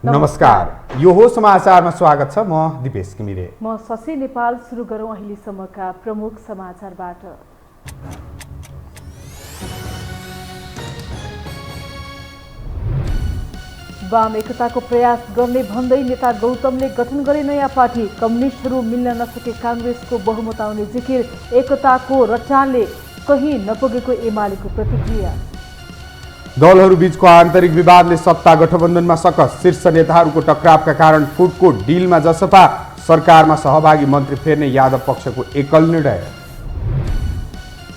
नमस्कार, यो हो समाचारमा स्वागत छ। म दिपेश घिमिरे। म शशि नेपाल। सुरु गरौँ अहिलेसम्मका प्रमुख समाचारबाट। वाम एकताको प्रयास गर्ने भन्दै नेता गौतमले गठन गरे नयाँ पार्टी। कम्युनिस्टहरू मिल्न नसके काङ्ग्रेसको बहुमत आउने जिकिर। एकताको रचानले कहीँ नपुगेको एमालेको प्रतिक्रिया। दलहरू बीचको आन्तरिक विवादले सत्ता गठबन्धनमा सकस। शीर्ष नेताहरूको टकरावका कारण फुटको डिलमा जसपा सरकारमा सहभागी मन्त्री फेर्ने यादव पक्षको एकल निर्णय।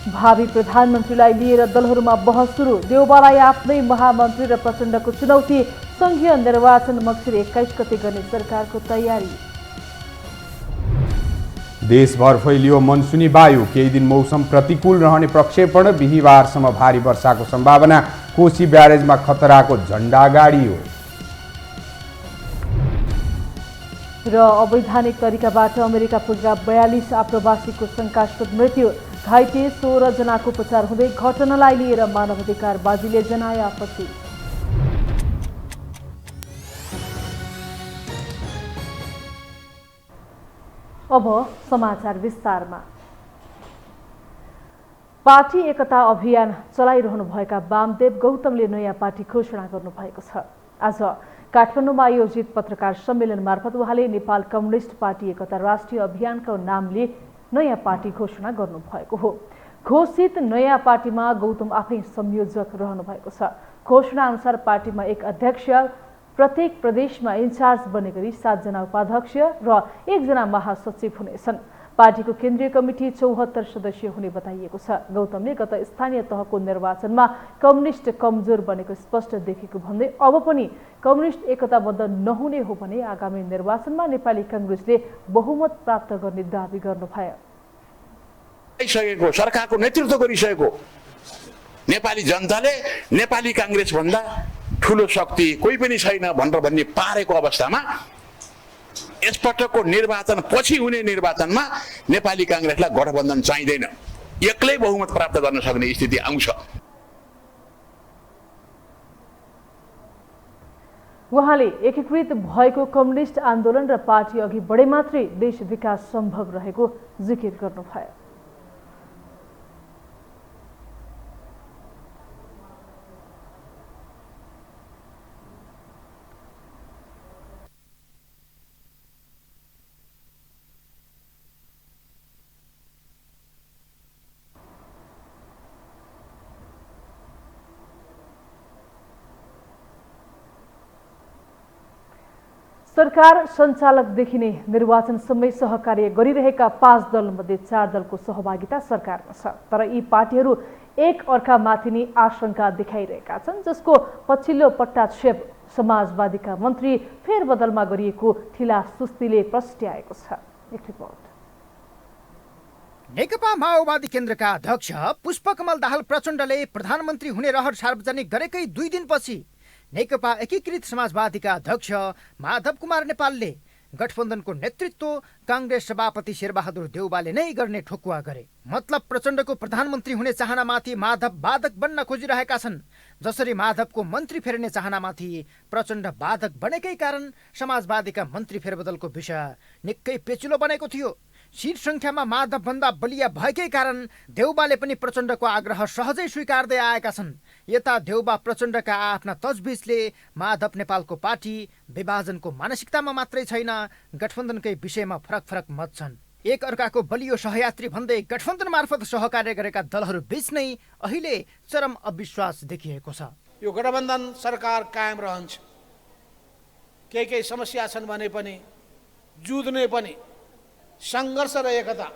भावी प्रधानमन्त्रीलाई लिएर दलहरूमा बहस सुरु। देउबालाई आफ्नै महामन्त्री र प्रचण्डको चुनौती। संघीय निर्वाचन मक्सिर 21 गते गर्ने सरकारको तयारी। देशभर फैलियो मनसुनी वायु। केही दिन मौसम प्रतिकूल रहने प्रक्षेपण। बिहिबारसम्म भारी वर्षाको सम्भावना। कोशी ब्यारेजमा खतराको झण्डा गाडियो। र अवैधानिक तरिकाबाट अमेरिका पुगेका 42 आप्रवासीको शङ्कास्पद मृत्यु। घाइते 16 जनाको उपचार हुँदै। घटनालाई लिएर मानवाधिकारवादीले जनाए आपत्ति। अब समाचार विस्तारमा। पार्टी एकता अभियान चलाइरहनुभएका वामदेव गौतमले नयाँ पार्टी घोषणा गर्नुभएको छ। आज काठमाडौँमा आयोजित पत्रकार सम्मेलन मार्फत उहाँले नेपाल कम्युनिस्ट पार्टी एकता राष्ट्रिय अभियानको नामले नयाँ पार्टी घोषणा गर्नुभएको हो। घोषित नयाँ पार्टीमा गौतम आफै संयोजक रहनुभएको छ। घोषणा अनुसार पार्टीमा एक अध्यक्ष, प्रत्येक प्रदेशमा इन्चार्ज बने गरी 7 जना उपाध्यक्ष र 1 जना महासचिव हुनेछन्। पार्टीको केन्द्रीय कमिटी 74 सदस्यीय हुने बताइएको छ। गौतमले गत स्थानीय तहको निर्वाचनमा कम्युनिस्ट कमजोर बनेको स्पष्ट देखेको भन्दै अब पनि कम्युनिस्ट एकताबद्ध नहुने हो भने आगामी निर्वाचनमा नेपाली काङ्ग्रेसले बहुमत प्राप्त गर्ने दावी गर्नुभयो। सरकारको नेतृत्व गरिसकेको नेपाली जनताले नेपाली काङ्ग्रेस भन्दा ठुलो शक्ति कोही पनि छैन भनेर भन्ने पारेको अवस्थामा यसपटकको निर्वाचन पछि हुने निर्वाचनमा नेपाली काङ्ग्रेसलाई गठबन्धन चाहिँदैन। एक्लै बहुमत प्राप्त गर्न सक्ने स्थिति आउँछ। उहाँले एकीकृत भएको कम्युनिस्ट आन्दोलन र पार्टी अघि बढे मात्रै देश विकास सम्भव रहेको जिकिर गर्नुभयो। सरकार सञ्चालकदेखि नै निर्वाचनसम्मै सहकार्य गरिरहेका 5 दलमध्ये 4 दलको सहभागिता सरकारमा छ। तर यी पार्टीहरू एक अर्कामाथि नै आशंका देखाइरहेका छन्, जसको पछिल्लो पट्टाक्षेप समाजवादीका मन्त्री फेरबदलमा गरिएको ठिला सुस्तीले प्रस्ट्याएको छ। एक रिपोर्ट। नेकपा माओवादी केन्द्रका अध्यक्ष पुष्पकमल दाहाल प्रचण्डले प्रधानमन्त्री हुने रहर सार्वजनिक गरेकै 2 दिनपछि नेकपा एकीकृत समाजवादीका अध्यक्ष माधव कुमार नेपालले गठबन्धनको नेतृत्व काङ्ग्रेस सभापति शेरबहादुर देउबाले नै गर्ने ठोकुवा गरे। मतलब प्रचण्डको प्रधानमन्त्री हुने चाहनामाथि माधव बाधक बन्न खोजिरहेका छन्। जसरी माधवको मन्त्री फेर्ने चाहनामाथि प्रचण्ड बाधक बनेकै कारण समाजवादीका मन्त्री फेरबदलको विषय निकै पेचिलो बनेको थियो। सीट संख्यामा माधव भन्दा बलिया भएकै कारण देउबाले पनि प्रचण्डको आग्रह सहजै स्वीकार्दै आएका छन्। यता देउबा प्रचण्डका आफ्ना तजबिजले माधव नेपालको पार्टी विभाजनको मानसिकतामा मात्रै छैन, गठबन्धनकै विषयमा फरक फरक मत छन्। एक अर्काको बलियो सहयात्री भन्दै गठबन्धन मार्फत सहकार्य गरेका दलहरू बीच नै अहिले चरम अविश्वास देखिएको छ। यो गठबन्धन सरकार कायम रहन्छ। केही समस्या छन् भने पनि जुझ्ने पनि सङ्घर्ष र एकता।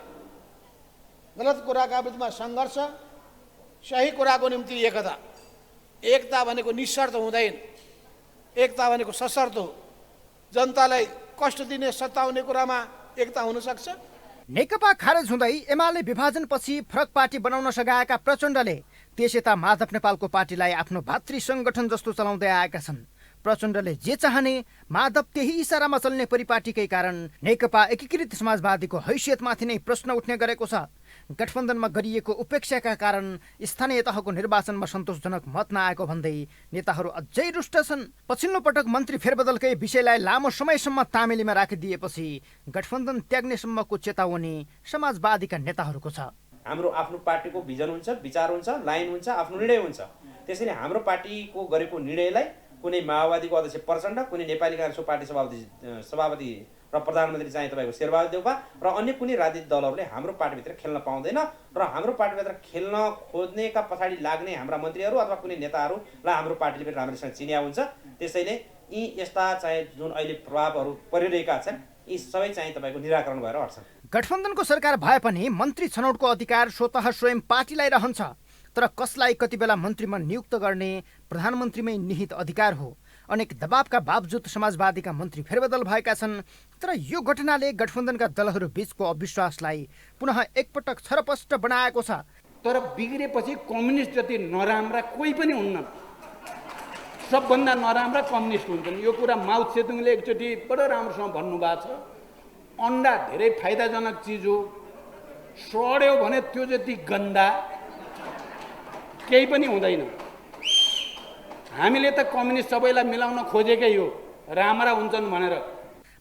गलत कुराका बिचमा सङ्घर्ष, सही कुराको निम्ति एकता। एकता भनेको निशर्त हुँदैन। एकता भनेको सशर्त हो। जनतालाई कष्ट दिने सताउने कुरामा एकता हुन सक्छ। नेकपा खारेज हुँदै एमाले विभाजनपछि फरक पार्टी बनाउन सघाएका प्रचण्डले त्यसयता माधव नेपालको पार्टीलाई आफ्नो भातृ सङ्गठन जस्तो चलाउँदै आएका छन्। प्रचण्डले जे चाहने माधव त्यही इसारामा चल्ने परिपाटीकै कारण नेकपा एकीकृत समाजवादीको हैसियतमाथि नै प्रश्न उठ्ने गरेको छ। गठबन्धनमा गरिएको उपेक्षाका कारण स्थानीय तहको निर्वाचनमा सन्तोषजनक मत नआएको भन्दै नेताहरू अझै रुष्ट छन्। पछिल्लो पटक मन्त्री फेरबदलकै विषयलाई लामो समयसम्म तामेलीमा राखिदिएपछि गठबन्धन त्याग्नेसम्मको चेतावनी समाजवादीका नेताहरूको छ। हाम्रो आफ्नो पार्टीको भिजन हुन्छ, विचार हुन्छ, लाइन हुन्छ, आफ्नो निर्णय हुन्छ। त्यसैले हाम्रो पार्टीको गरेको निर्णयलाई कुनै माओवादीको अध्यक्ष प्रचण्ड, कुनै नेपाली काङ्ग्रेसको पार्टी सभापति र प्रधानमन्त्री चाहिँ तपाईँको शेरबहादुर देउवा र अन्य कुनै राजनीतिक दलहरूले हाम्रो पार्टीभित्र खेल्न पाउँदैन र हाम्रो पार्टीभित्र खेल्न खोज्नेका पछाडि लाग्ने हाम्रा मन्त्रीहरू अथवा कुनै नेताहरूलाई हाम्रो पार्टीले पनि राम्रोसँग चिनिया हुन्छ। त्यसैले यी यस्ता चाहिँ जुन अहिले प्रभावहरू परिरहेका छन् यी सबै चाहिँ तपाईँको निराकरण भएर हट्छन्। गठबन्धनको सरकार भए पनि मन्त्री छनौटको अधिकार स्वतः स्वयं पार्टीलाई रहन्छ, तर कसलाई कति बेला मन्त्रीमा नियुक्त गर्ने प्रधानमन्त्रीमै निहित अधिकार हो। अनेक दबावका बावजुद समाजवादीका मन्त्री फेरबदल भएका छन्, तर यो घटनाले गठबन्धनका दलहरू बीचको अविश्वासलाई पुनः एकपटक छरपष्ट बनाएको छ। तर बिग्रेपछि कम्युनिस्ट जति नराम्रा कोही पनि हुन्न, सबभन्दा नराम्रा कम्युनिस्ट हुन्छन्। यो कुरा माउ सेतुङले एकचोटि बडो राम्रोसँग भन्नुभएको छ। अन्डा धेरै फाइदाजनक चिज हो, सड्यो भने त्यो जति गन्दा केही पनि हुँदैन। हामीले त कम्युनिस्ट सबैलाई मिलाउन खोजेकै हो, राम्रा हुन्छन् भनेर।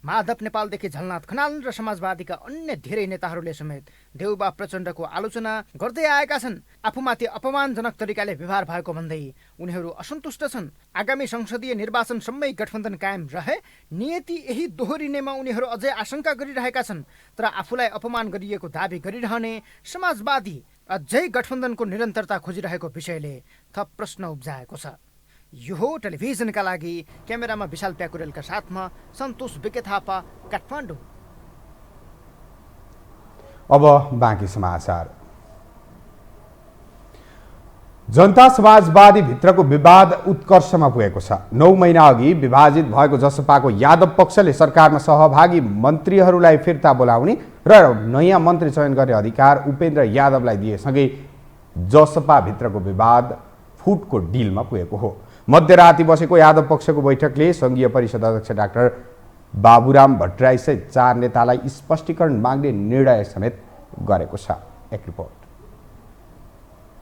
माधव नेपालदेखि झलनाथ खनाल र समाजवादीका अन्य धेरै नेताहरूले समेत देउबा प्रचण्डको आलोचना गर्दै आएका छन्। आफूमाथि अपमानजनक तरिकाले व्यवहार भएको भन्दै उनीहरू असन्तुष्ट छन्। आगामी संसदीय निर्वाचनसम्मै गठबन्धन कायम रहे नियति यही दोहोरिनेमा उनीहरू अझै आशंका गरिरहेका छन्। तर आफूलाई अपमान गरिएको दावी गरिरहने समाजवादी अझै गठबन्धनको निरन्तरता खोजिरहेको विषयले थप प्रश्न उब्जाएको छ। यो हो टेलिभिजनका लागि क्यामेरामा विशाल प्याकुरेलका साथमा सन्तोष बिके थापा, काठमाडौँ। अब बाँकी समाचार। जनता समाजवादी भित्रको विवाद उत्कर्षमा पुगेको छ। 9 महिना अघि विभाजित भएको जसपाको यादव पक्षले सरकारमा सहभागी मन्त्रीहरूलाई फिर्ता बोलाउने र नयाँ मन्त्री चयन गर्ने अधिकार उपेन्द्र यादवलाई दिएसँगै जसपा भित्रको विवाद फुटको डिलमा पुगेको हो। मध्यराति बसेको यादव पक्षको बैठकले संघीय परिषद अध्यक्ष डाक्टर बाबुराम भट्टराई सहित 4 नेतालाई स्पष्टीकरण माग्ने निर्णय समेत गरेको छ। एक रिपोर्ट।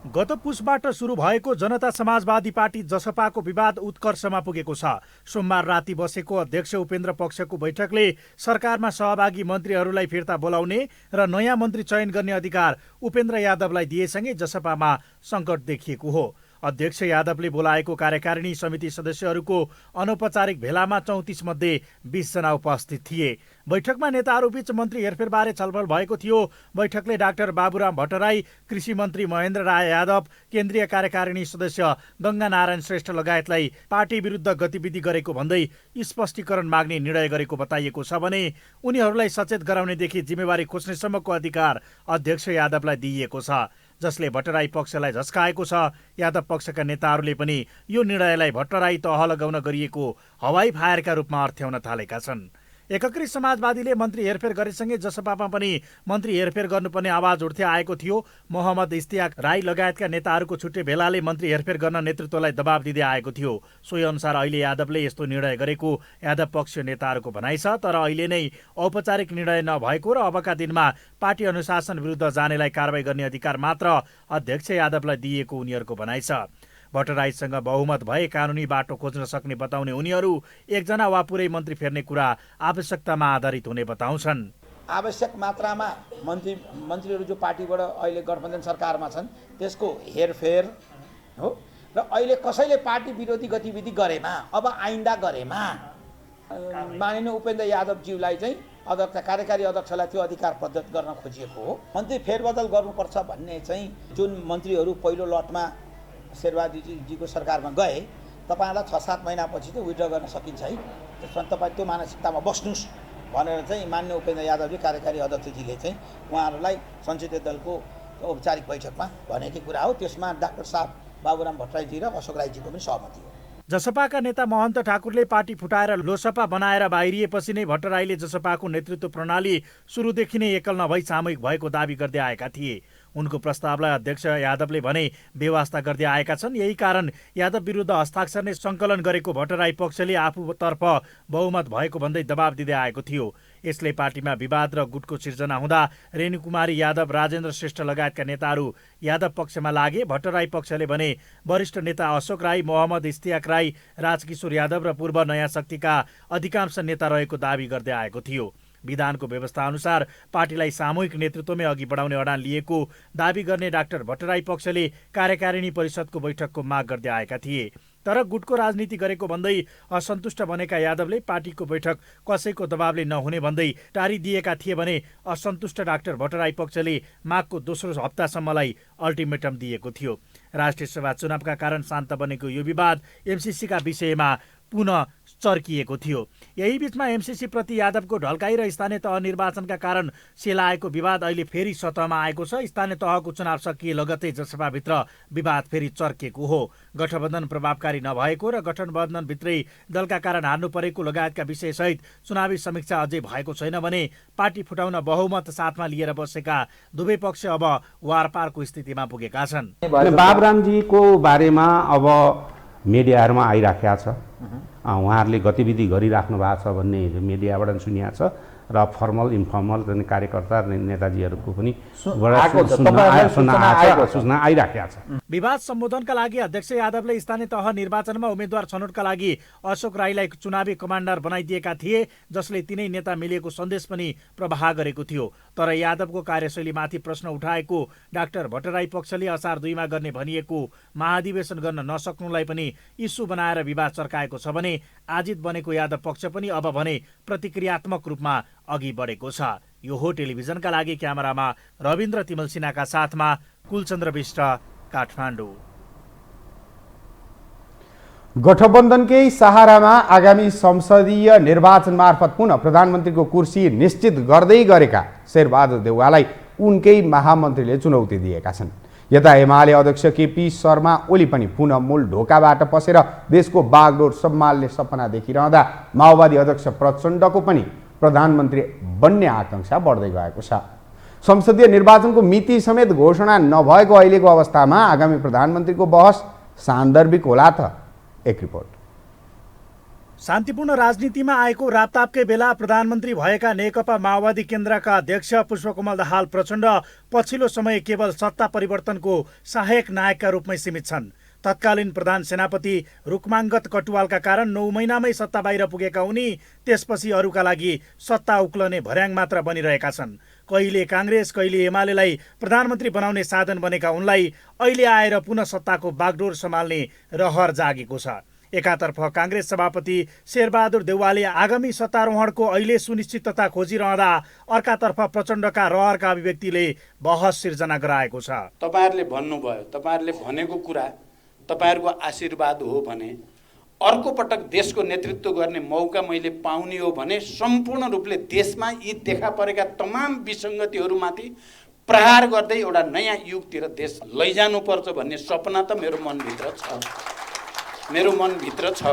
गत पुसबाट सुरु भएको जनता समाजवादी पार्टी जसपाको विवाद उत्कर्षमा पुगेको छ। सोमबार राति बसेको अध्यक्ष उपेन्द्र पक्षको बैठकले सरकारमा सहभागी मन्त्रीहरूलाई फिर्ता बोलाउने र नयाँ मन्त्री चयन गर्ने अधिकार उपेन्द्र यादवलाई दिएसँगै जसपामा सङ्कट देखिएको हो। अध्यक्ष यादवले बोलाएको कार्यकारिणी समिति सदस्यहरूको अनौपचारिक भेलामा 34 मध्ये 20 जना उपस्थित थिए। बैठकमा नेताहरूबीच मन्त्री हेरफेरबारे छलफल भएको थियो। बैठकले डाक्टर बाबुराम भट्टराई, कृषि मन्त्री महेन्द्र राय यादव, केन्द्रीय कार्यकारिणी सदस्य गङ्गा नारायण श्रेष्ठ लगायतलाई पार्टी विरुद्ध गतिविधि गरेको भन्दै स्पष्टीकरण माग्ने निर्णय गरेको बताइएको छ भने उनीहरूलाई सचेत गराउनेदेखि जिम्मेवारी खोज्नेसम्मको अधिकार अध्यक्ष यादवलाई दिइएको छ, जसले भट्टराई पक्षलाई झस्काएको छ। यादव पक्षका नेताहरूले पनि यो निर्णयलाई भट्टराई तह लगाउन गरिएको हवाई फायरका रूपमा अर्थ्याउन थालेका छन्। एकीकृत समाजवादीले मन्त्री हेरफेर गरेसँगै जसपामा पनि मन्त्री हेरफेर गर्नुपर्ने आवाज उठ्दै आएको थियो। मोहम्मद इस्तियाक राई लगायतका नेताहरूको छुट्टै भेलाले मन्त्री हेरफेर गर्न नेतृत्वलाई दबाब दिँदै आएको थियो। सोही अनुसार अहिले यादवले यस्तो निर्णय गरेको यादव पक्षीय नेताहरूको भनाइ छ। तर अहिले नै औपचारिक निर्णय नभएको र अबका दिनमा पार्टी अनुशासन विरुद्ध जानेलाई कारबाही गर्ने अधिकार मात्र अध्यक्ष यादवलाई दिएको उनीहरूको भनाइ छ। भट्टराईसँग बहुमत भए कानुनी बाटो खोज्न सक्ने बताउने उनीहरू एकजना वा पुरै मन्त्री फेर्ने कुरा आवश्यकतामा आधारित हुने बताउँछन्। आवश्यक मात्रामा मन्त्रीहरू जो पार्टीबाट अहिले गठबन्धन सरकारमा छन् त्यसको हेरफेर हो र अहिले कसैले पार्टी विरोधी गतिविधि गरेमा अब आइन्दा गरेमा माननीय उपेन्द्र यादवज्यूलाई चाहिँ अध्यक्ष कार्यकारी अध्यक्षलाई त्यो अधिकार प्रदत्त गर्न खोजिएको हो। मन्त्री फेरबदल गर्नुपर्छ भन्ने चाहिँ जुन मन्त्रीहरू पहिलो लटमा शेरबहादुरजीको सरकारमा गए तपाईँलाई 6-7 महिनापछि चाहिँ विड्र गर्न सकिन्छ है। त्यसमा तपाईँ त्यो मानसिकतामा बस्नुहोस् भनेर चाहिँ मान्य उपेन्द्र यादवजी कार्यकारी अध्यक्षजीले चाहिँ उहाँहरूलाई संसदीय दलको औपचारिक बैठकमा भनेकै कुरा हो। त्यसमा डाक्टर साहब बाबुराम भट्टराईजी र अशोक राईजीको पनि सहमति हो। जसपाका नेता महन्त ठाकुरले पार्टी फुटाएर लोसपा बनाएर बाहिरिएपछि नै भट्टराईले जसपाको नेतृत्व प्रणाली सुरुदेखि नै एकल नभई सामूहिक भएको दावी गर्दै आएका थिए। उनको प्रस्तावलाई अध्यक्ष यादवले भने बेवास्ता गर्दै आएका छन्। यही कारण यादव विरुद्ध हस्ताक्षर नै सङ्कलन गरेको भट्टराई पक्षले आफूतर्फ बहुमत भएको भन्दै दबाब दिँदै आएको थियो। यसले पार्टीमा विवाद र गुटको सिर्जना हुँदा रेणुकुमारी यादव, राजेन्द्र श्रेष्ठ लगायतका नेताहरू यादव पक्षमा लागे। भट्टराई पक्षले भने वरिष्ठ नेता अशोक राई, मोहम्मद इस्तियाक राई, राजकिशोर यादव र पूर्व नयाँ शक्तिका अधिकांश नेता रहेको दावी गर्दै आएको थियो। विधानको व्यवस्था अनुसार पार्टीलाई सामूहिक नेतृत्वमै अघि बढाउने अडान लिएको दावी गर्ने डाक्टर भट्टराई पक्षले कार्यकारिणी परिषदको बैठकको माग गर्दै आएका थिए। तर गुटको राजनीति गरेको भन्दै असन्तुष्ट बनेका यादवले पार्टीको बैठक कसैको दबावले नहुने भन्दै टारिदिएका थिए भने असन्तुष्ट डाक्टर भट्टराई पक्षले माघको दोस्रो हप्तासम्मलाई अल्टिमेटम दिएको थियो। राष्ट्रिय सभा चुनावका कारण शान्त बनेको यो विवाद एमसिसीका विषयमा पुनः चर्किएको थियो। यही बीचमा एमसिसी प्रति यादवको ढल्काई र स्थानीय तह निर्वाचनका कारण सेलाएको विवाद अहिले फेरि सतहमा आएको छ। स्थानीय तहको चुनाव सकिए लगत्तै जसपाभित्र विवाद फेरि चर्केको हो। गठबन्धन प्रभावकारी नभएको र गठबन्धनभित्रै दलका कारण हार्नु परेको लगायतका विषयसहित चुनावी समीक्षा अझै भएको छैन भने पार्टी फुटाउन बहुमत साथमा लिएर बसेका दुवै पक्ष अब वारपारको स्थितिमा पुगेका छन्। बाबुरामजीको बारेमा अब मिडियाहरूमा आइराखेका छ, उहाँहरूले गतिविधि गरिराख्नु भएको छ भन्ने मिडियाबाट सुनिएको छ र फर्मल इन्फर्मल कार्यकर्ता नेताजीहरूको पनि सूचना आइराखेका छ। विवाद सम्बोधनका लागि अध्यक्ष यादवले स्थानीय तह निर्वाचनमा उम्मेद्वार छनौटका लागि अशोक राईलाई चुनावी कमान्डर बनाइदिएका थिए, जसले तिनै नेता मिलेको सन्देश पनि प्रवाह गरेको थियो। तर यादवको कार्यशैलीमाथि प्रश्न उठाएको डाक्टर भट्टराई पक्षले असार 2 मा गर्ने भनिएको महाधिवेशन गर्न नसक्नुलाई पनि इस्यु बनाएर विवाद चर्काएको छ भने आजित बनेको यादव पक्ष पनि अब भने प्रतिक्रियात्मक रूपमा अघि बढेको छ। यो हो टेलिभिजनका लागि क्यामेरामा रविन्द्र तिमल सिन्हाका साथमा कुलचन्द्र विष्ट, काठमाडौँ। गठबन्धनकै सहारामा आगामी संसदीय निर्वाचन मार्फत पुनः प्रधानमन्त्रीको कुर्सी निश्चित गर्दै गरेका शेरबहादुर देउवालाई उनकै महामन्त्रीले चुनौती दिएका छन्। यता एमाले अध्यक्ष केपी शर्मा ओली पनि पुनः मूल ढोकाबाट पसेर देशको बागडोर सम्हाल्ने सपना देखिरहँदा माओवादी अध्यक्ष प्रचण्डको पनि प्रधानमन्त्री बन्ने आकांक्षा बढ्दै गएको छ। संसदीय निर्वाचनको मिति समेत घोषणा नभएको अहिलेको अवस्थामा आगामी प्रधानमन्त्रीको बहस सान्दर्भिक होला त? एक रिपोर्ट। शान्तिपूर्ण राजनीतिमा आएको रापतापकै बेला प्रधानमन्त्री भएका नेकपा माओवादी केन्द्रका अध्यक्ष पुष्पकमल दाहाल प्रचण्ड पछिल्लो समय केवल सत्ता परिवर्तनको सहायक नायकका रूपमै सीमित छन्। तत्कालीन प्रधान सेनापति रुक्माङ्गत कटुवालका कारण 9 महिनामै सत्ता बाहिर पुगेका उनी त्यसपछि अरूका लागि सत्ता उक्लने भर्याङ मात्र बनिरहेका छन्। कहिले काङ्ग्रेस कहिले एमालेलाई प्रधानमन्त्री बनाउने साधन बनेका उनलाई अहिले आएर पुनः सत्ताको बागडोर सम्हाल्ने रहर जागेको छ। एकातर्फ काङ्ग्रेस सभापति शेरबहादुर देउवाले आगामी सत्तारोहणको अहिले सुनिश्चितता खोजिरहँदा अर्कातर्फ प्रचण्डका रहरका अभिव्यक्तिले बहस सिर्जना गराएको छ। तपाईहरुले भन्नुभयो, तपाईहरुले भनेको कुरा तपाईहरुको आशीर्वाद हो भने अर्को पटक देशको नेतृत्व गर्ने मौका मैले पाउने हो भने सम्पूर्ण रूपले देशमा यी देखा परेका तमाम विसङ्गतिहरूमाथि प्रहार गर्दै एउटा नयाँ युगतिर देश लैजानुपर्छ भन्ने सपना त मेरो मनभित्र छ।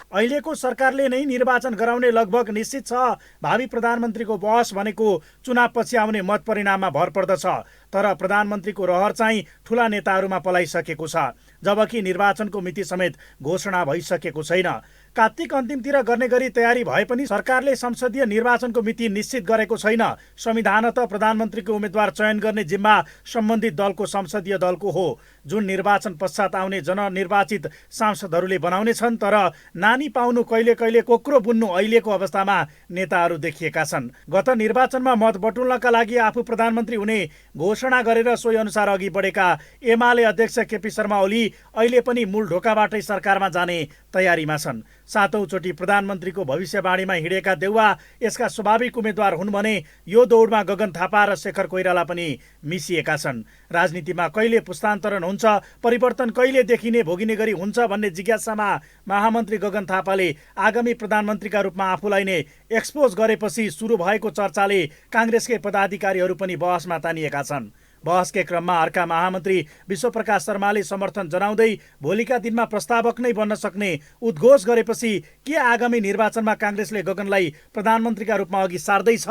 अहिलेको सरकारले नै निर्वाचन गराउने लगभग निश्चित छ। भावी प्रधानमन्त्रीको बहस भनेको चुनावपछि आउने मत परिणाममा भर पर्दछ। तर प्रधानमन्त्रीको रहर चाहिँ ठूला नेताहरूमा पलाइसकेको छ, जबकि निर्वाचनको मिति समेत घोषणा भइसकेको छैन। कार्तिक अन्तिमतिर गर्ने गरी तयारी भए पनि सरकारले संसदीय निर्वाचनको मिति निश्चित गरेको छैन। संविधानतः प्रधानमन्त्रीको उम्मेद्वार चयन गर्ने जिम्मा सम्बन्धित दलको संसदीय दलको हो, जुन निर्वाचन पश्चात आउने जननिर्वाचित सांसदहरूले बनाउने छन्। तर नानी पाउनु कहिले कहिले कोक्रो बुन्नु अहिलेको अवस्थामा नेताहरू देखिएका छन्। गत निर्वाचनमा मत बटुल्नका लागि आफू प्रधानमन्त्री हुने घोषणा गरेर सोही अनुसार अघि बढेका एमाले अध्यक्ष केपी शर्मा ओली अहिले पनि मूल ढोकाबाटै सरकारमा जाने तयारीमा छन्। 7औं चोटि प्रधानमन्त्रीको भविष्यवाणीमा हिँडेका देउवा यसका स्वाभाविक उम्मेद्वार हुन् भने यो दौडमा गगन थापा र शेखर कोइराला पनि मिसिएका छन्। राजनीतिमा कहिले पुस्तान्तरण हुन्छ, परिवर्तन कहिले देखिने भोगिने गरी हुन्छ भन्ने जिज्ञासामा महामन्त्री गगन थापाले आगामी प्रधानमन्त्रीका रूपमा आफूलाई नै एक्सपोज गरेपछि सुरु भएको चर्चाले काङ्ग्रेसकै पदाधिकारीहरू पनि बहसमा तानिएका छन्। बहसकै क्रममा अर्का महामन्त्री विश्वप्रकाश शर्माले समर्थन जनाउँदै भोलिका दिनमा प्रस्तावक नै बन्न सक्ने उद्घोष गरेपछि के आगामी निर्वाचनमा काङ्ग्रेसले गगनलाई प्रधानमन्त्रीका रूपमा अघि सार्दैछ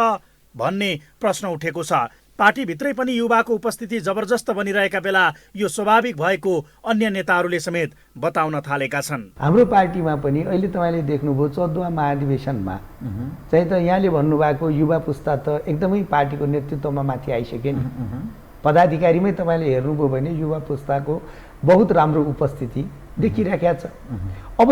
भन्ने प्रश्न उठेको छ। पार्टीभित्रै पनि युवाको उपस्थिति जबरजस्त बनिरहेका बेला यो स्वाभाविक भएको अन्य नेताहरूले समेत बताउन थालेका छन्। हाम्रो पार्टीमा पनि अहिले तपाईँले देख्नुभयो 14वां महाधिवेशनमा चाहिँ त यहाँले भन्नुभएको युवा पुस्ता त एकदमै पार्टीको नेतृत्वमा माथि आइसके नि। पदाधिकारीमै तपाईँले हेर्नुभयो भने युवा पुस्ताको बहुत राम्रो उपस्थिति देखिरहेको छ। अब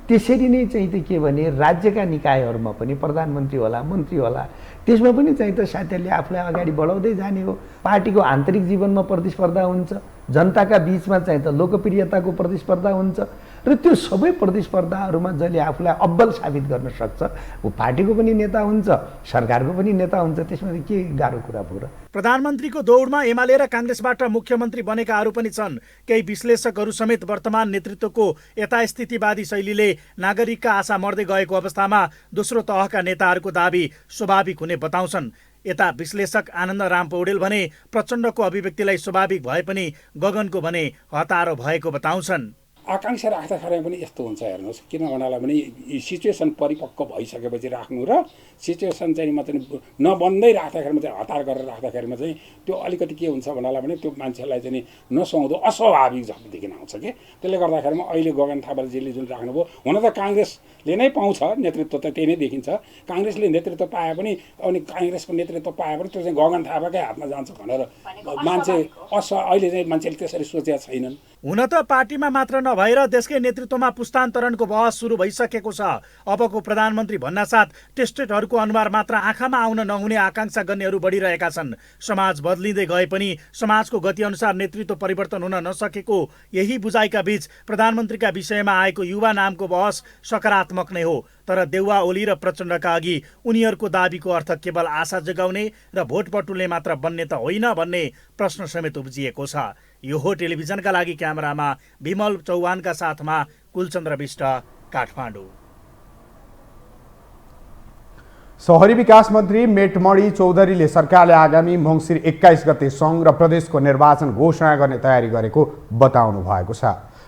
त्यसरी नै चाहिँ त के भने राज्यका निकायहरूमा पनि प्रधानमन्त्री होला, मन्त्री होला, त्यसमा पनि चाहिँ त साथीहरूले आफूलाई अगाडि बढाउँदै जाने हो। पार्टीको आन्तरिक जीवनमा प्रतिस्पर्धा हुन्छ, जनताका बिचमा चाहिँ त लोकप्रियताको प्रतिस्पर्धा हुन्छ र त्यो सबै प्रतिस्पर्धाहरूमा जसले आफूलाई अब्बल साबित गर्न सक्छ ऊ पार्टीको पनि नेता हुन्छ, सरकारको पनि नेता हुन्छ। त्यसमा के गाह्रो कुरा भयो र? प्रधानमन्त्रीको दौडमा एमाले र काङ्ग्रेसबाट मुख्यमन्त्री बनेकाहरू पनि छन्। केही विश्लेषकहरू समेत वर्तमान नेतृत्वको यथास्थितिवादी शैलीले नागरिकका आशा मर्दै गएको अवस्थामा दोस्रो तहका नेताहरूको दाबी स्वाभाविक हुने बताउँछन्। यता विश्लेषक आनन्द राम पौडेल भने प्रचण्डको अभिव्यक्तिलाई स्वाभाविक भए पनि गगनको भने हतारो भएको बताउँछन्। आकाङ्क्षा राख्दाखेरि पनि यस्तो हुन्छ हेर्नुहोस्, किन भन्नालाई भने सिचुएसन परिपक्व भइसकेपछि राख्नु र सिचुएसन चाहिँ मात्रै नबन्दै राख्दाखेरिमा चाहिँ हतार गरेर राख्दाखेरिमा चाहिँ त्यो अलिकति के हुन्छ भन्नालाई भने त्यो मान्छेलाई चाहिँ नसुहाउँदो अस्वाभाविक जस्तो देखिन आउँछ कि। त्यसले गर्दाखेरिमा अहिले गगन थापाजीले जुन राख्नुभयो, हुन त काङ्ग्रेसले नै पाउँछ नेतृत्व, त त्यही नै देखिन्छ। काङ्ग्रेसले नेतृत्व पाए पनि अनि काङ्ग्रेसको नेतृत्व पाए पनि त्यो चाहिँ गगन थापाकै हातमा जान्छ भनेर मान्छे अहिले चाहिँ मान्छेले त्यसरी सोचेका छैनन्। हुन त पार्टीमा मात्र नभएर देशकै नेतृत्वमा पुस्तान्तरणको बहस सुरु भइसकेको छ। अबको प्रधानमन्त्री भन्नासाथ टेस्टेडहरूको अनुहार मात्र आँखामा आउन नहुने आकाङ्क्षा गर्नेहरू बढिरहेका छन्। समाज बदलिँदै गए पनि समाजको गतिअनुसार नेतृत्व परिवर्तन हुन नसकेको यही बुझाइका बीच प्रधानमन्त्रीका विषयमा आएको युवा नामको बहस सकारात्मक नै हो। तर देउवा ओली र प्रचण्डका अघि उनीहरूको दाबीको अर्थ केवल आशा जगाउने र भोट बटुल्ने मात्र बन्ने त होइन भन्ने प्रश्न समेत उब्जिएको छ। यो हो टेलिभिजनका लागि क्यामेरामा विमल चौहानका साथमा कुलचन्द्र विष्ट, काठमाडौँ। शहरी विकास मन्त्री मेटमणि चौधरीले सरकारले आगामी मङ्सिर 21 गते सङ्घ र प्रदेशको निर्वाचन घोषणा गर्ने तयारी गरेको बताउनु भएको छ।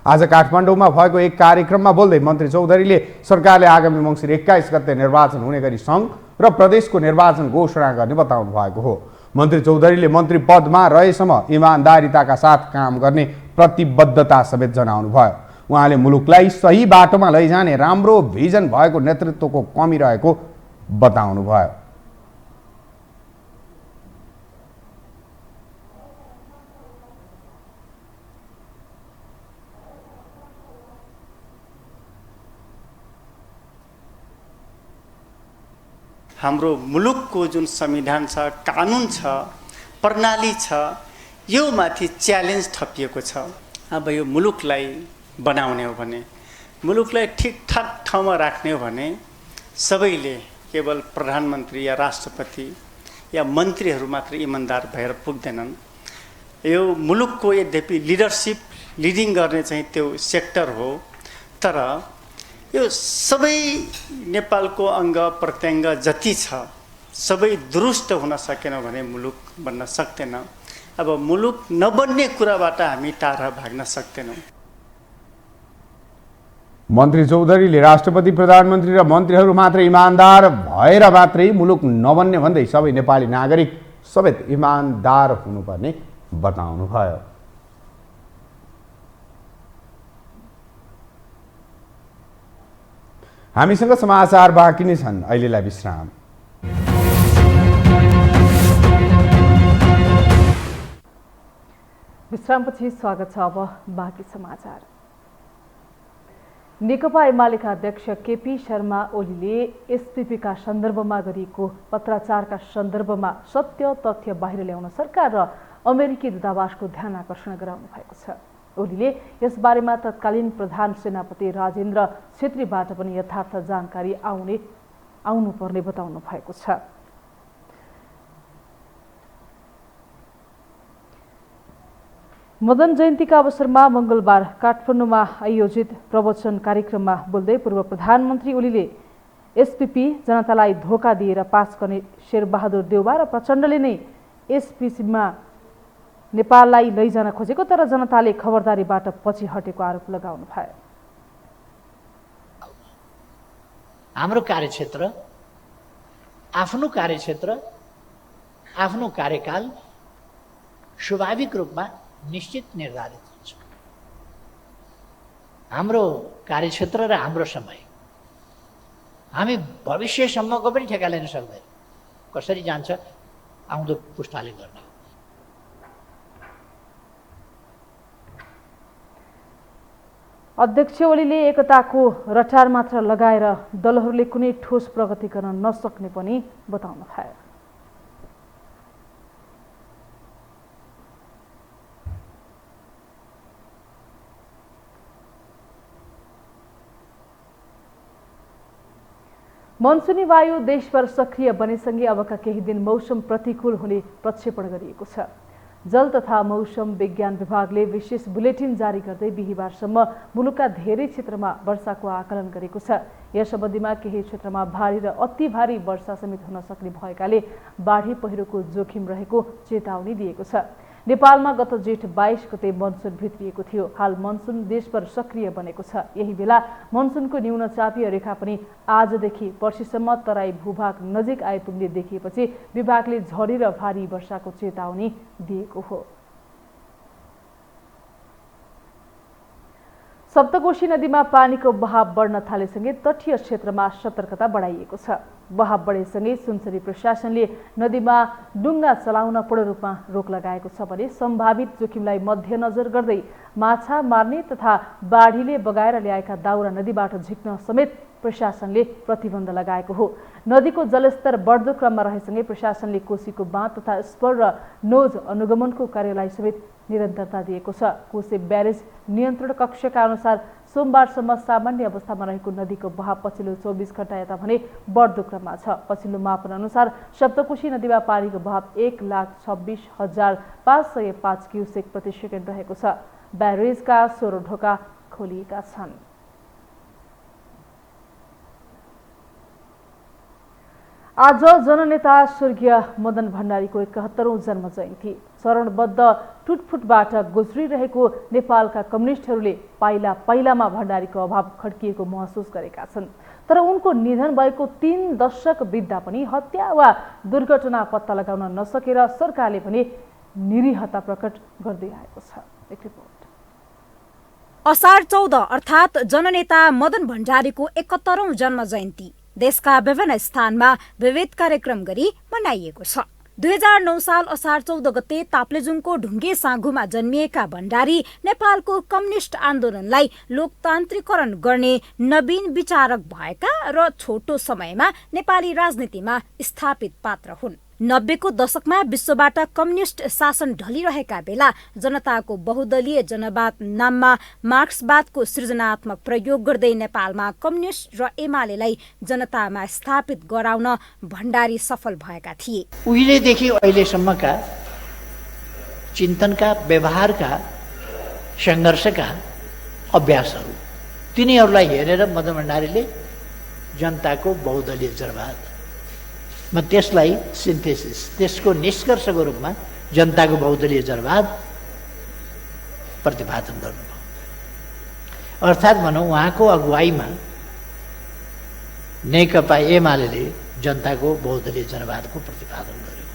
आज काठमाडौँमा भएको एक कार्यक्रममा बोल्दै मन्त्री चौधरीले सरकारले आगामी मङ्सिर 21 गते निर्वाचन हुने गरी सङ्घ र प्रदेशको निर्वाचन घोषणा गर्ने बताउनु भएको हो। मन्त्री चौधरीले मन्त्री पदमा रहेसम्म इमान्दारिताका साथ काम गर्ने प्रतिबद्धता समेत जनाउनु भयो। उहाँले मुलुकलाई सही बाटोमा लैजाने राम्रो भिजन भएको नेतृत्वको कमी रहेको बताउनु भयो। हाम्रो मुलुकको जुन संविधान छ, कानुन छ, प्रणाली छ, यो माथि च्यालेन्ज थपिएको छ। अब यो मुलुकलाई बनाउने हो भने, मुलुकलाई ठिकठाक ठाउँमा राख्ने हो भने सबैले केवल प्रधानमन्त्री या राष्ट्रपति या मन्त्रीहरू मात्र इमान्दार भएर पुग्दैनन्। यो मुलुकको यद्यपि लिडिङ गर्ने चाहिँ त्यो सेक्टर हो, तर यो सबै नेपालको अङ्ग प्रत्यङ्ग जति छ सबै दुरुस्त हुन सकेन भने मुलुक बन्न सक्दैन। अब मुलुक नबन्ने कुराबाट हामी टाढा भाग्न सक्दैनौँ। मन्त्री चौधरीले राष्ट्रपति, प्रधानमन्त्री र मन्त्रीहरू मात्र इमान्दार भएर मात्रै मुलुक नबन्ने भन्दै सबै नेपाली नागरिक समेत इमान्दार हुनुपर्ने बताउनु भयो। हामीसँग समाचार बाँकी नै छन्, अहिलेलाई विश्राम। विश्रामपछि स्वागत छ। अब बाँकी समाचार। नेकपा एमालेका अध्यक्ष केपी शर्मा ओलीले एसपीपीका सन्दर्भमा गरिएको पत्राचारका सन्दर्भमा सत्य तथ्य बाहिर ल्याउन सरकार र अमेरिकी दूतावासको ध्यान आकर्षण गराउनु भएको छ। ओलीले यसबारेमा तत्कालीन प्रधान सेनापति राजेन्द्र छेत्रीबाट पनि यथार्थ जानकारी आउनुपर्ने बताउनु भएको छ। मदन जयन्तीका अवसरमा मंगलबार काठमाडौँमा आयोजित प्रवचन कार्यक्रममा बोल्दै पूर्व प्रधानमन्त्री ओलीले एसपीपी जनतालाई धोका दिएर पास गर्ने शेरबहादुर देउवा र प्रचण्डले नै एसपीसीमा नेपाललाई लैजान खोजेको, तर जनताले खबरदारीबाट पछि हटेको आरोप लगाउनु भयो। हाम्रो कार्यक्षेत्र, आफ्नो कार्यकाल स्वाभाविक रूपमा निश्चित निर्धारित हुन्छ। हाम्रो कार्यक्षेत्र र हाम्रो समय हामी भविष्यसम्मको पनि ठेक्का लिन सक्दैन, कसरी जान्छ आउँदो पुस्ताले गर्ने। अध्यक्ष ओलीले एकताको रटार मात्र लगाएर दलहरूले कुनै ठोस प्रगति गर्न नसक्ने पनि बताउनु भयो। मनसुनी वायु देशभर सक्रिय बनेसँगै अबका केही दिन मौसम प्रतिकूल हुने प्रक्षेपण गरिएको छ। जल तथा मौसम विज्ञान विभागले विशेष बुलेटिन जारी गर्दै बिहिबारसम्म मुलुकका धेरै क्षेत्रमा वर्षाको आकलन गरेको छ। यस अवधिमा केही क्षेत्रमा भारी र अति भारी वर्षा समेत हुन सक्ने भएकाले बाढी पहिरोको जोखिम रहेको चेतावनी दिएको छ। नेपालमा गत जेठ 22 गते मनसुन भित्रिएको थियो। हाल मनसुन देशभर सक्रिय बनेको छ। यही बेला मनसुनको न्यून चापीय रेखा पनि आजदेखि पर्सिसम्म तराई भूभाग नजिक आइपुग्ने देखिएपछि विभागले झरी र भारी वर्षाको चेतावनी दिएको हो। सप्तकोशी नदीमा पानीको बहाव बढ्न थालेसँगै तटीय क्षेत्रमा सतर्कता बढाइएको छ। बहाव बढेसँगै सुनसरी प्रशासनले नदीमा डुङ्गा चलाउन पूर्ण रूपमा रोक लगाएको छ भने सम्भावित जोखिमलाई मध्यनजर गर्दै माछा मार्ने तथा बाढीले बगाएर ल्याएका दाउरा नदीबाट झिक्न समेत प्रशासनले प्रतिबन्ध लगाएको हो। नदीको जलस्तर बढ्दो क्रममा रहेसँगै प्रशासनले कोसीको बाँध तथा स्पर र नोज अनुगमनको कार्यलाई समेत निरन्तरता दिएको छ। कोसे ब्यारेज नियन्त्रण कक्षका अनुसार सोमबारसम्म सामान्य अवस्थामा रहेको नदीको बहाव पछिल्लो 24 घण्टा यता भने बढ्दो क्रममा छ। पछिल्लो मापन अनुसार सप्तकोशी नदीमा पानीको बहाव 1,26,505 क्युसेक प्रति सेकेन्ड रहेको छ। ब्यारेजका 16 ढोका खोलिएका छन्। आज जननेता स्वर्गीय मदन भण्डारीको 71औं जन्म जयन्ती। चरणबद्ध टुटफुटबाट गुज्रिरहेको नेपालका कम्युनिस्टहरूले पाइलामा भण्डारीको अभाव खड्किएको महसुस गरेका छन्। तर उनको निधन भएको 3 दशक बित्दा पनि हत्या वा दुर्घटना पत्ता लगाउन नसकेर सरकारले पनि निरीहता प्रकट गर्दै आएको छ। एक रिपोर्ट। असार 14 अर्थात् जननेता मदन भण्डारीको 71औं जन्म जयन्ती देशका विभिन्न स्थानमा विविध कार्यक्रम गरी मनाइएको छ। 2009 साल असार 14 गते ताप्लेजुङको ढुङ्गे साँघुमा जन्मिएका भण्डारी नेपालको कम्युनिस्ट आन्दोलनलाई लोकतान्त्रिकरण गर्ने नवीन विचारक भएका र छोटो समयमा नेपाली राजनीतिमा स्थापित पात्र हुन्। 90 को दशकमा विश्वबाट कम्युनिस्ट शासन ढलिरहेका बेला जनताको बहुदलीय जनवाद नाममा मार्क्सवादको सृजनात्मक प्रयोग गर्दै नेपालमा कम्युनिस्ट र एमालेलाई जनतामा स्थापित गराउन भण्डारी सफल भएका थिए। उहिलेदेखि अहिलेसम्मका चिन्तनका, व्यवहारका, सङ्घर्षका अभ्यासहरू तिनीहरूलाई हेरेर मदन भण्डारीले जनताको बहुदलीय जनवाद म त्यसलाई सिन्थेसिस, त्यसको निष्कर्षको रूपमा जनताको बहुदलीय जनवाद प्रतिपादन गर्नुभयो। अर्थात् भनौँ उहाँको अगुवाईमा नेकपा एमाले जनताको बहुदलीय जनवादको प्रतिपादन गर्यो।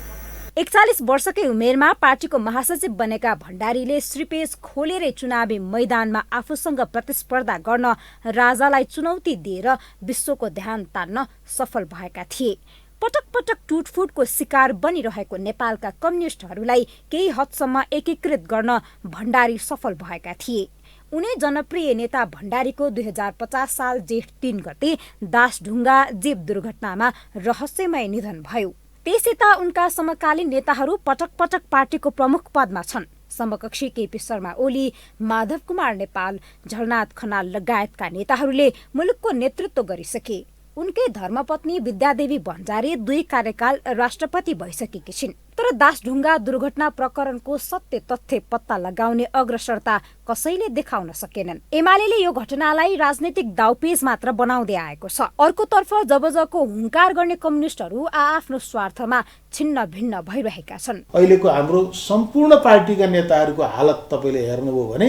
41 वर्षकै उमेरमा पार्टीको महासचिव बनेका भण्डारीले श्रीपेज खोलेरै चुनावी मैदानमा आफूसँग प्रतिस्पर्धा गर्न राजालाई चुनौती दिएर विश्वको ध्यान तान्न सफल भएका थिए। पटक पटक टुटफुटको शिकार बनिरहेको नेपालका कम्युनिस्टहरूलाई केही हदसम्म एकीकृत गर्न भण्डारी सफल भएका थिए। उनी जनप्रिय नेता भण्डारीको 2050 साल जेठ 3 गते दासढुङ्गा जीव दुर्घटनामा रहस्यमय निधन भयो। त्यसयता उनका समकालीन नेताहरू पटक पटक पार्टीको प्रमुख पदमा छन्। समकक्षी केपी शर्मा ओली, माधव कुमार नेपाल, झलनाथ खनाल लगायतका नेताहरूले मुलुकको नेतृत्व गरिसके। उनकै धर्मपत्नी विद्यादेवी भण्डारी 2 कार्यकाल राष्ट्रपति भइसकेकी छिन्। तर दासढुङ्गा दुर्घटना प्रकरणको सत्य तथ्य पत्ता लगाउने अग्रसरता कसैले देखाउन सकेनन्। एमालेले यो घटनालाई राजनीतिक दाउपेच मात्र बनाउँदै आएको छ। अर्कोतर्फ जबजको हुङ्कार गर्ने कम्युनिस्टहरू आआफ्नो स्वार्थमा छिन्न भिन्न भइरहेका छन्। अहिलेको हाम्रो सम्पूर्ण पार्टीका नेताहरूको हालत तपाईँले हेर्नुभयो भने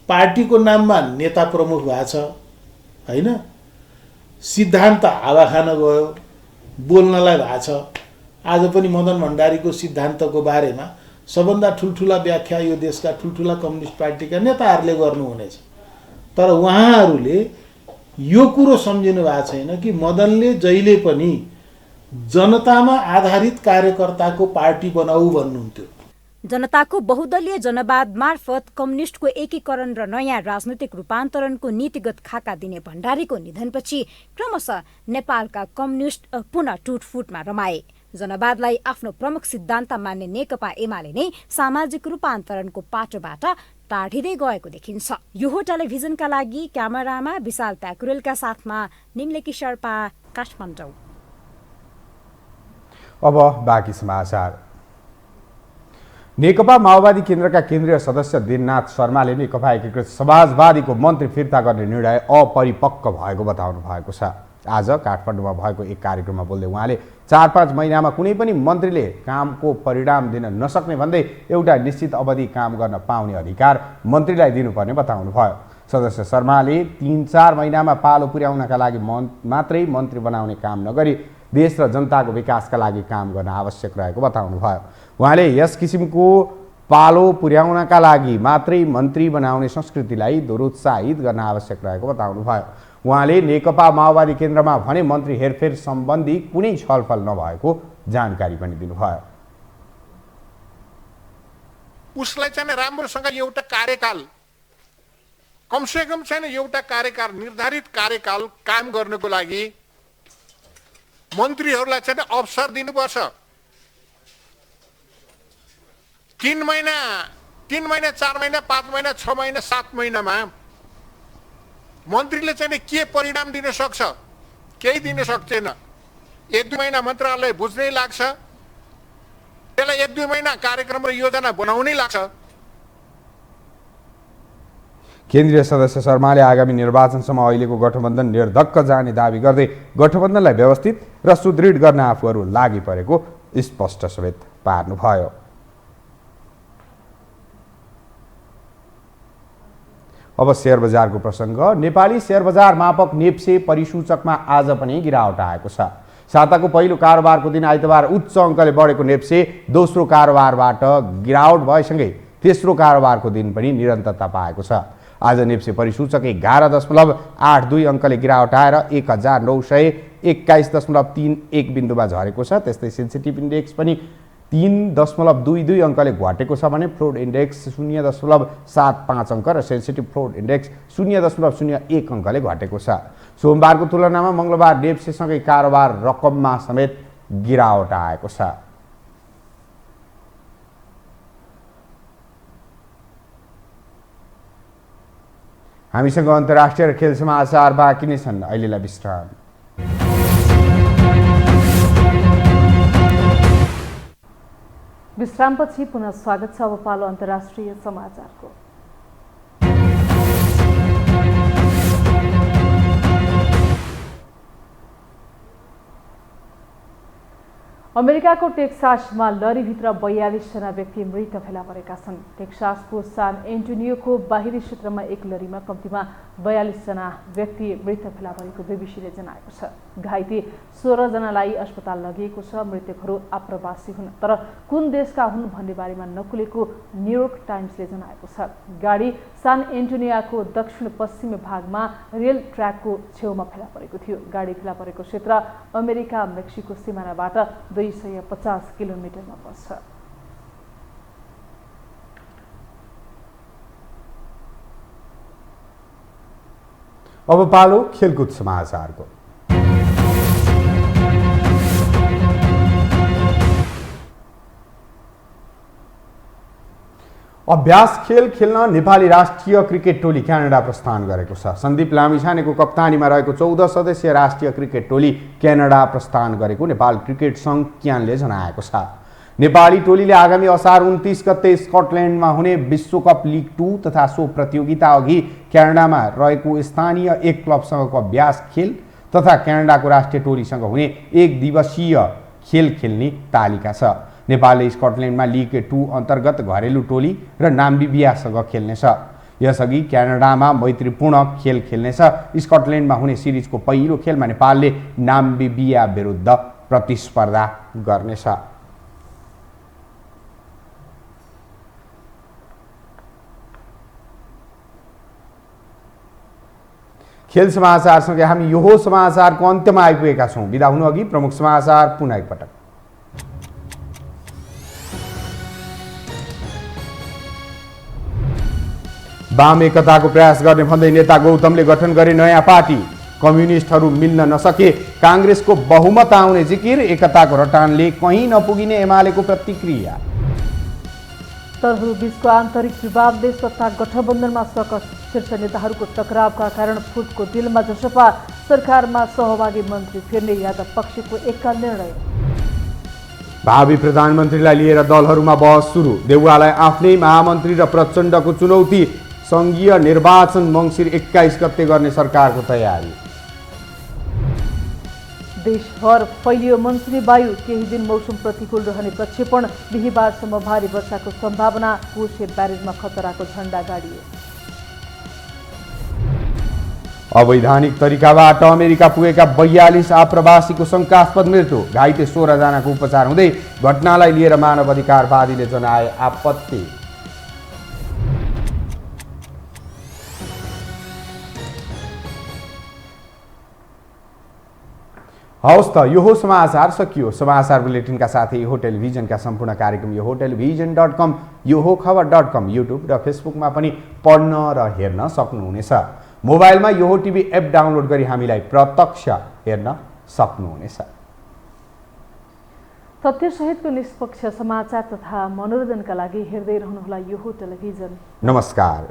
पार्टीको नाममा नेता प्रमुख भएको छ, होइन? सिद्धान्त हावा खान गयो, बोल्नलाई भएको छ। आज पनि मदन भण्डारीको सिद्धान्तको बारेमा सबभन्दा ठुल्ठुला व्याख्या यो देशका ठुल्ठुला कम्युनिस्ट पार्टीका नेताहरूले गर्नुहुनेछ। तर उहाँहरूले यो कुरो सम्झिनु भएको छैन कि मदनले जहिले पनि जनतामा आधारित कार्यकर्ताको पार्टी बनाऊ भन्नुहुन्थ्यो। जनताको बहुदलीय जनवाद मार्फत कम्युनिस्टको एकीकरण र नयाँ राजनैतिक रूपान्तरणको नीतिगत खाका दिने भण्डारीको निधनपछि क्रमशः नेपालका कम्युनिस्ट पुनः टुटफुटमा रमाए। जनवादलाई आफ्नो प्रमुख सिद्धान्त मान्ने नेकपा एमाले नै सामाजिक रूपान्तरणको पाटोबाट टाढिँदै गएको देखिन्छ। यो टेलिभिजनका लागि क्यामेरामा विशाल प्याकुरेलका साथमा निम्लेकी शर्पा, काठमाडौँ। अब बाँकी समाचार। नेकपा माओवादी केन्द्रका केन्द्रीय सदस्य दिननाथ शर्माले नेकपा एकीकृत समाजवादीको मन्त्री फिर्ता गर्ने निर्णय अपरिपक्व भएको बताउनु भएको छ। आज काठमाडौँमा भएको एक कार्यक्रममा बोल्दै उहाँले 4-5 महिनामा कुनै पनि मन्त्रीले कामको परिणाम दिन नसक्ने भन्दै एउटा निश्चित अवधि काम गर्न पाउने अधिकार मन्त्रीलाई दिनुपर्ने बताउनुभयो। सदस्य शर्माले 3-4 महिनामा पालो पुर्याउनका लागि मात्रै मन्त्री बनाउने काम नगरी देश र जनताको विकासका लागि काम गर्न आवश्यक रहेको बताउनुभयो। उहाँले यस किसिमको पालो पुर्याउनका लागि मात्रै मन्त्री बनाउने संस्कृतिलाई दुरुत्साहित गर्न आवश्यक रहेको बताउनुभयो। उहाँले नेकपा माओवादी केन्द्रमा भने मन्त्री हेरफेर सम्बन्धी कुनै छलफल नभएको जानकारी पनि दिनुभयो। उसलाई चाहिँ राम्रोसँग एउटा कार्यकाल कमसेकम चाहिँ एउटा कार्यकाल निर्धारित कार्यकाल काम गर्नको लागि मन्त्रीहरूलाई चाहिँ अवसर दिनुपर्छ। 3 महिना 4 महिना 5 महिना 6 महिना 7 महिनामा मन्त्रीले चाहिँ के परिणाम दिन सक्छ? केही दिन सक्दैन। 1-2 महिना मन्त्रालय बुझ्नै लाग्छ, त्यसलाई 1-2 महिना कार्यक्रम र योजना बनाउनै लाग्छ। केन्द्रीय सदस्य शर्माले आगामी निर्वाचनसम्म अहिलेको गठबन्धन निर्धक्क जाने दावी गर्दै गठबन्धनलाई व्यवस्थित र सुदृढ गर्न आफूहरू लागि परेको स्पष्ट समेत पार्नुभयो। अब शेयर बजारको प्रसङ्ग। नेपाली शेयर बजार मापक नेप्से परिसूचकमा आज पनि गिरावट आएको छ। साताको पहिलो कारोबारको दिन आइतबार उच्च अङ्कले बढेको नेप्से दोस्रो कारोबारबाट गिरावट भएसँगै तेस्रो कारोबारको दिन पनि निरन्तरता पाएको छ। आज नेप्से परिसूचक 11.82 अङ्कले गिरावट आएर 1921.31 बिन्दुमा झरेको छ। त्यस्तै सेन्सिटिभ इन्डेक्स पनि 3.22 अङ्कले घटेको छ भने फ्लोट इन्डेक्स 0.75 अङ्क र सेन्सिटिभ फ्लोट इन्डेक्स 0.01 अङ्कले घटेको छ। सोमबारको तुलनामा मङ्गलबार नेप्सेसँगै कारोबार रकममा समेत गिरावट आएको छ। हामीसँग अन्तर्राष्ट्रिय र खेल समाचार बाँकी नै छन्। अहिलेलाई विश्राम। विश्रामपछि पुनः स्वागत छ। अब पालो अन्तर्राष्ट्रिय समाचारको। अमेरिकाको टेक्सासमा लरीभित्र 42 जना व्यक्ति मृत फेला परेका छन्। टेक्सासको सान एन्टोनियोको बाहिरी क्षेत्रमा एक लरीमा कम्तीमा 42 जना व्यक्ति मृत फेला परेको बीबीसीले जनाएको छ। घाइते 16 जनालाई अस्पताल लगिएको छ। मृतकहरू आप्रवासी हुन्, तर कुन देशका हुन् भन्ने बारेमा नखुलेको न्युयोर्क टाइम्सले जनाएको छ। गाडी सान एन्टोनियाको दक्षिण पश्चिमी भागमा रेल ट्र्याकको छेउमा फेला परेको थियो। गाडी फेला परेको क्षेत्र अमेरिका मेक्सिको सीमानाबाट 250 किलोमिटरमा पर्छ। अब पालो खेलकुद समाचारको। अभ्यास खेल खेल्न नेपाली राष्ट्रिय क्रिकेट टोली क्यानाडा प्रस्थान गरेको छ। सन्दीप लामिछानेको कप्तानीमा रहेको 14 सदस्यीय राष्ट्रिय क्रिकेट टोली क्यानाडा प्रस्थान गरेको नेपाल क्रिकेट सङ्घ क्यानले जनाएको छ। नेपाली टोलीले आगामी असार 29 गते स्कटल्यान्डमा हुने विश्वकप लिग 2 तथा सो प्रतियोगिता अघि क्यानाडामा रहेको स्थानीय एक क्लबसँगको अभ्यास खेल तथा क्यानाडाको राष्ट्रिय टोलीसँग हुने एक दिवसीय खेल खेल्ने तालिका छ। नेपालले स्कटल्यान्डमा लिग 2 अन्तर्गत घरेलु टोली र नाम्बिबियासँग खेल्नेछ। यसअघि क्यानाडामा मैत्रीपूर्ण खेल खेल्नेछ। स्कटल्यान्डमा हुने सिरिजको पहिलो खेलमा नेपालले नाम्बिबिया विरुद्ध प्रतिस्पर्धा गर्नेछ। खेल समाचारसँगै हामी यो समाचारको अन्त्यमा आइपुगेका छौँ। बिदा हुनु अघि प्रमुख समाचार पुनः एकपटक। वाम एकताको प्रयास गर्ने भन्दै नेता गौतमले गठन गरे नयाँ पार्टी। कम्युनिस्टहरू मिल्न नसके काङ्ग्रेसको बहुमत आउने जिकिर। एकताको रटानले कहीँ नपुगिने एमालेको प्रतिक्रिया। दलहरू बीचको आन्तरिक विवादले सत्ता गठबन्धनमा सकस। शीर्ष नेताहरूको टकरावका कारण फुटको दिलमा जसपा। सरकारमा सहभागी मन्त्री फेर्ने यादव पक्षको एकाल निर्णय। भावी प्रधानमन्त्रीलाई लिएर दलहरूमा बहस सुरु। देउवालाई आफ्नै महामन्त्री र प्रचण्डको चुनौती। सङ्घीय निर्वाचन मङ्सिर 21 गते गर्ने सरकारको तयारी। देशभर फैलियो मनसुनी वायु। केही दिन मौसम प्रतिकूल रहने प्रक्षेपण। बिहिबारसम्म भारी वर्षाको सम्भावना। कोसे ब्यारेजमा खतराको झण्डा गाडियो। अवैधानिक तरिकाबाट अमेरिका पुगेका 42 आप्रवासीको शङ्कास्पद मृत्यु। घाइते 16 जनाको उपचार हुँदै। घटनालाई लिएर मानव अधिकारवादीले जनाए आपत्ति। हवस् त यो समाचार सकियो। समाचार बुलेटिनका साथै यो टेलिभिजनका सम्पूर्ण कार्यक्रम यो टेलिभिजन.com यो खबर.com युट्युब र फेसबुकमा पनि पढ्न र हेर्न सक्नुहुनेछ। मोबाइलमा यो टिभी एप डाउनलोड गरी हामीलाई प्रत्यक्ष हेर्न सक्नुहुनेछ। तथ्यसहितको निष्पक्ष समाचार तथा मनोरञ्जनका लागि हेर्दै रहनुहोला यो टेलिभिजन। नमस्कार।